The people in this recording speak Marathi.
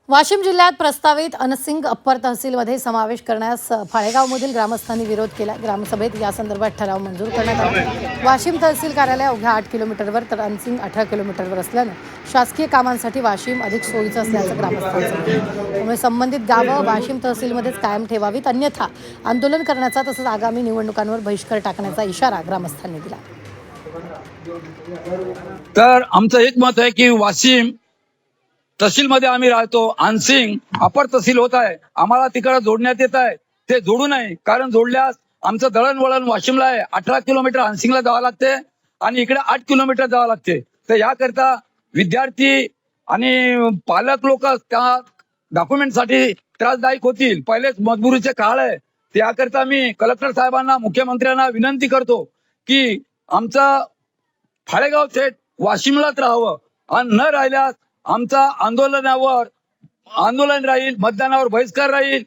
वाशिम जिल्ह्यात प्रस्तावित अनसिंग अप्पर तहसीलमध्ये समावेश करण्यास फाळेगावमधील ग्रामस्थांनी विरोध केला। ग्रामसभेत या संदर्भात ठराव मंजूर करण्यात आला। वाशिम तहसील कार्यालय अवघ्या 8 किलोमीटरवर तर अनसिंग 18 किलोमीटरवर असल्याने शासकीय कामांसाठी वाशिम अधिक सोयीचं असल्याचं ग्रामस्थांचं म्हणणं आहे। त्यामुळे संबंधित गावं वाशिम तहसीलमध्येच कायम ठेवावीत, अन्यथा आंदोलन करण्याचा तसंच आगामी निवडणुकांवर बहिष्कार टाकण्याचा इशारा ग्रामस्थांनी दिला। तर आमचं एक मत आहे की वाशिम तहसील मध्ये आम्ही राहतो, अनसिंग अपर तहसील होत आहे, आम्हाला तिकडे जोडण्यात येत आहे। ते जोडू नये, कारण जोडल्यास आमचं दळणवळण वाशिमला आहे। 18 किलोमीटर अनसिंगला जावं लागते आणि इकडे 8 किलोमीटर जावं लागते। तर याकरता विद्यार्थी आणि पालक लोक त्या डॉक्युमेंटसाठी त्रासदायक होतील। पहिलेच मजबुरीचे काळ आहे। त्याकरता मी कलेक्टर साहेबांना, मुख्यमंत्र्यांना विनंती करतो की आमचं फाळेगाव थेट वाशिमलाच राहावं आणि न राहिल्यास आमचा आंदोलन राहील, मतदानावर बहिष्कार राहील।